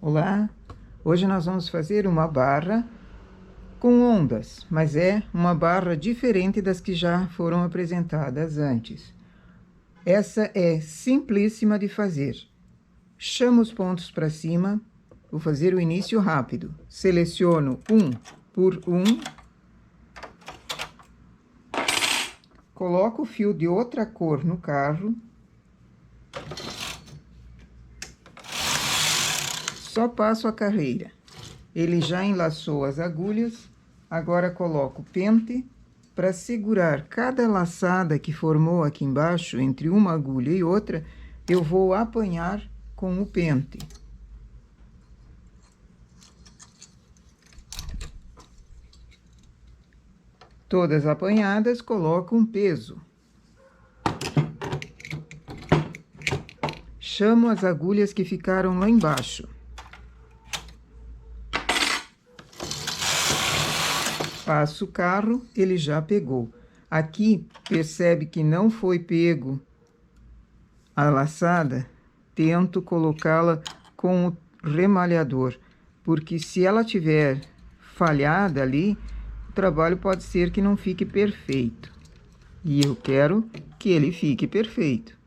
Olá, hoje nós vamos fazer uma barra com ondas, mas é uma barra diferente das que já foram apresentadas antes. Essa é simplíssima de fazer. Chamo os pontos para cima, vou fazer o início rápido. Seleciono um por um, coloco o fio de outra cor no carro, só passo a carreira. Ele já enlaçou as agulhas, agora coloco o pente para segurar cada laçada que formou aqui embaixo, entre uma agulha e outra, eu vou apanhar com o pente. Todas apanhadas, coloco um peso. Chamo as agulhas que ficaram lá embaixo. Passo o carro, ele já pegou. Aqui, percebe que não foi pego a laçada, tento colocá-la com o remalhador, porque se ela tiver falhada ali, o trabalho pode ser que não fique perfeito. E eu quero que ele fique perfeito.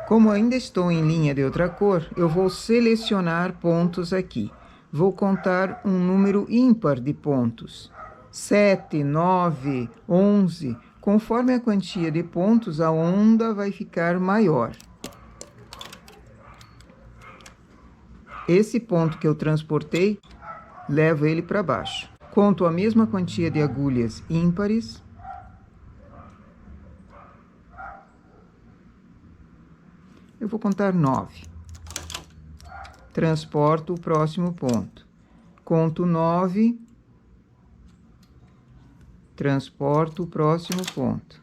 Como ainda estou em linha de outra cor, eu vou selecionar pontos aqui. Vou contar um número ímpar de pontos. 7, 9, 11. Conforme a quantia de pontos, a onda vai ficar maior. Esse ponto que eu transportei, levo ele para baixo. Conto a mesma quantia de agulhas ímpares. Eu vou contar 9. Transporto o próximo ponto. Conto 9. Transporto o próximo ponto.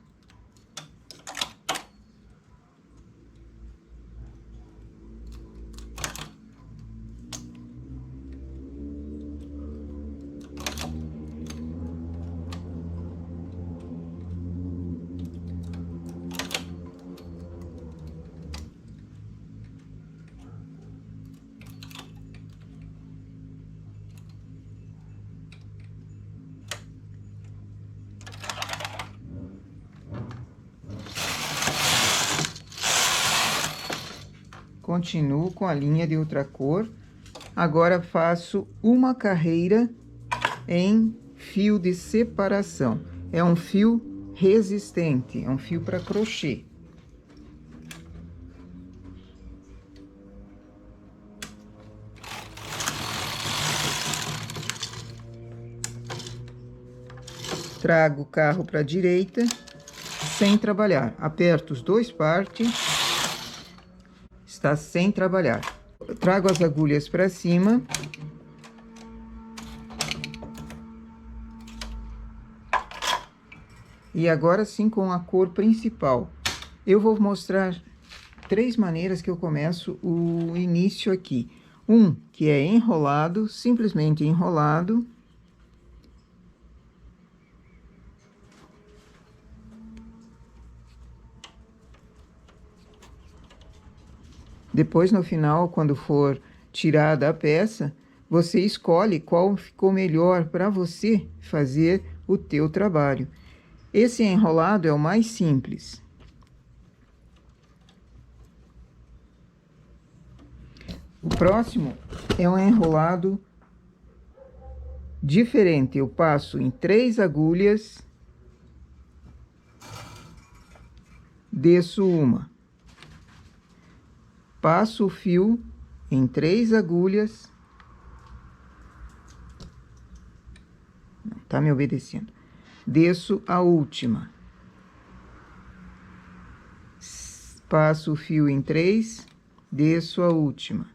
Continuo com a linha de outra cor. Agora faço uma carreira em fio de separação. É um fio resistente, é um fio para crochê. Trago o carro para a direita, sem trabalhar. Aperto os dois partes. Está sem trabalhar. Trago as agulhas para cima. E agora sim com a cor principal. Eu vou mostrar 3 maneiras que eu começo o início aqui. Um, que é enrolado, simplesmente enrolado. Depois, no final, quando for tirada a peça, você escolhe qual ficou melhor para você fazer o teu trabalho. Esse enrolado é o mais simples. O próximo é um enrolado diferente. Eu passo em 3 agulhas, desço uma. Passo o fio em 3 agulhas. Não tá me obedecendo. Desço a última. Passo o fio em 3, desço a última.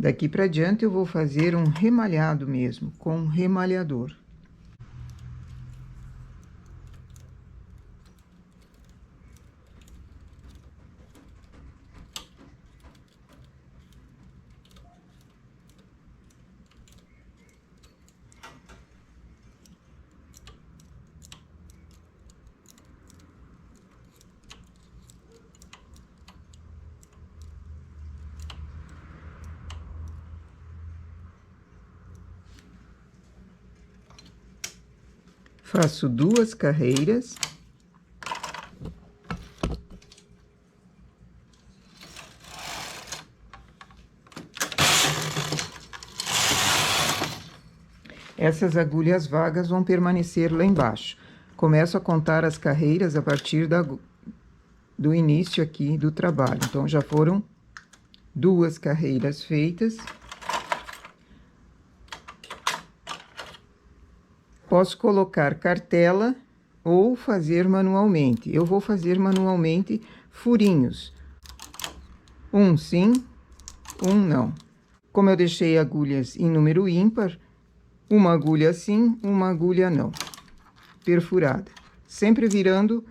Daqui para diante eu vou fazer um remalhado mesmo, com um remalhador. Faço 2 carreiras. Essas agulhas vagas vão permanecer lá embaixo. Começo a contar as carreiras a partir do início aqui do trabalho. Então, já foram 2 carreiras feitas. Posso colocar cartela ou fazer manualmente. Eu vou fazer manualmente furinhos. Um sim, um não. Como eu deixei agulhas em número ímpar, uma agulha sim, uma agulha não. Perfurada. Sempre virando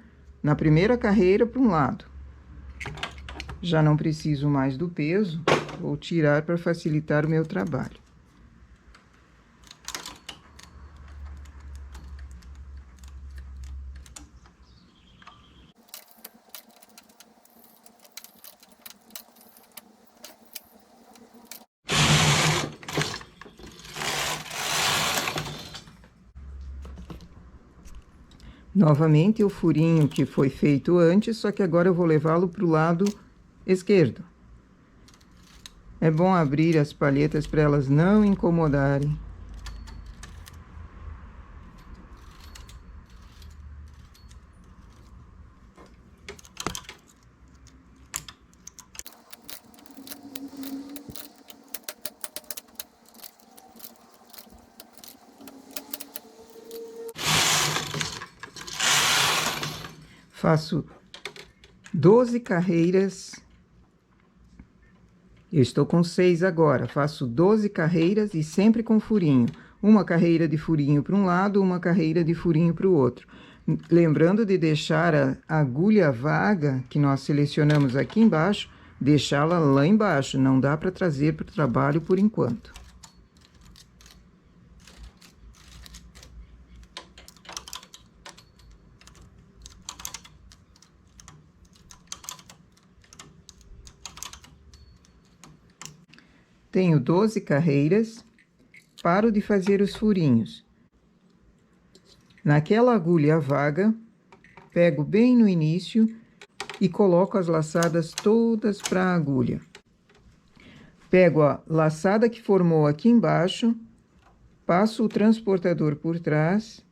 na primeira carreira para um lado. Já não preciso mais do peso, vou tirar para facilitar o meu trabalho. Novamente, o furinho que foi feito antes, só que agora eu vou levá-lo para o lado esquerdo. É bom abrir as palhetas para elas não incomodarem. Faço 12 carreiras. Eu estou com 6 agora. Faço 12 carreiras e sempre com furinho. Uma carreira de furinho para um lado, uma carreira de furinho para o outro. Lembrando de deixar a agulha vaga que nós selecionamos aqui embaixo, deixá-la lá embaixo. Não dá para trazer para o trabalho por enquanto. Tenho 12 carreiras, paro de fazer os furinhos. Naquela agulha vaga, pego bem no início e coloco as laçadas todas para a agulha. Pego a laçada que formou aqui embaixo, passo o transportador por trás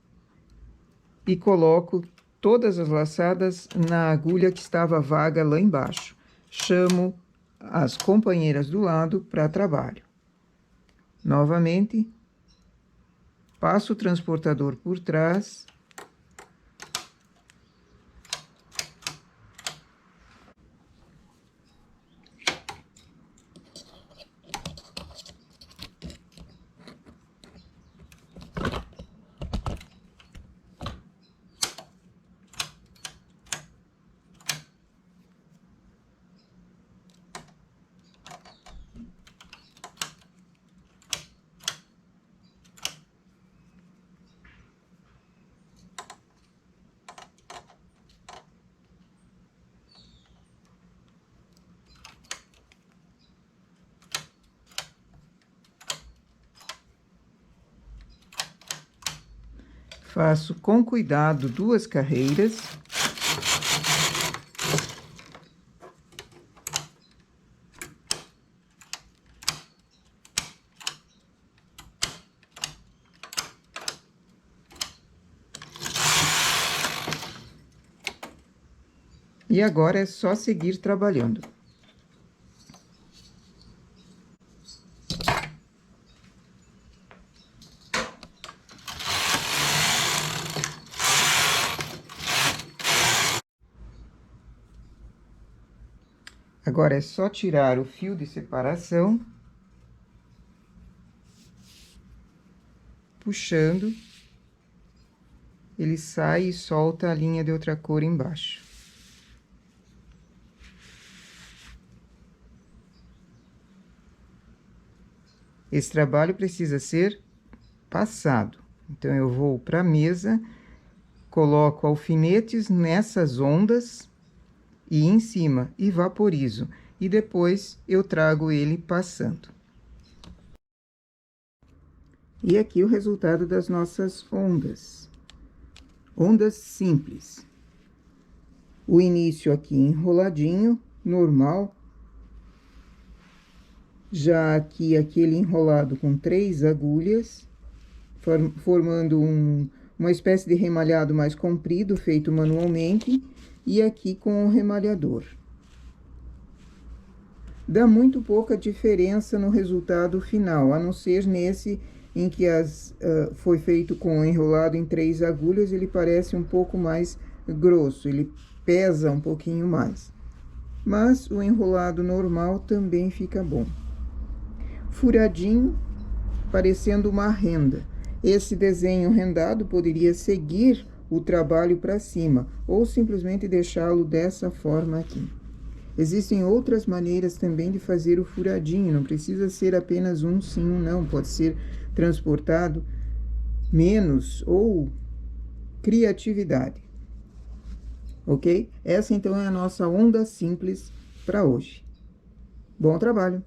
e coloco todas as laçadas na agulha que estava vaga lá embaixo. Chamo as companheiras do lado para trabalho. Novamente, passo o transportador por trás. Faço com cuidado 2 carreiras. E agora é só seguir trabalhando. Agora é só tirar o fio de separação puxando, ele sai e solta a linha de outra cor embaixo. Esse trabalho precisa ser passado. Então, eu vou para a mesa, coloco alfinetes nessas ondas e em cima, e vaporizo. E depois eu trago ele passando. E aqui o resultado das nossas ondas. Ondas simples. O início aqui enroladinho, normal. Já aqui, aquele enrolado com 3 agulhas, formando uma espécie de remalhado mais comprido, feito manualmente, e aqui com o remalhador. Dá muito pouca diferença no resultado final, a não ser nesse em que foi feito com enrolado em 3 agulhas, ele parece um pouco mais grosso, ele pesa um pouquinho mais. Mas o enrolado normal também fica bom. Furadinho, parecendo uma renda. Esse desenho rendado poderia seguir o trabalho para cima, ou simplesmente deixá-lo dessa forma aqui. Existem outras maneiras também de fazer o furadinho, não precisa ser apenas um sim, um não, pode ser transportado menos ou criatividade. Ok? Essa então é a nossa onda simples para hoje. Bom trabalho!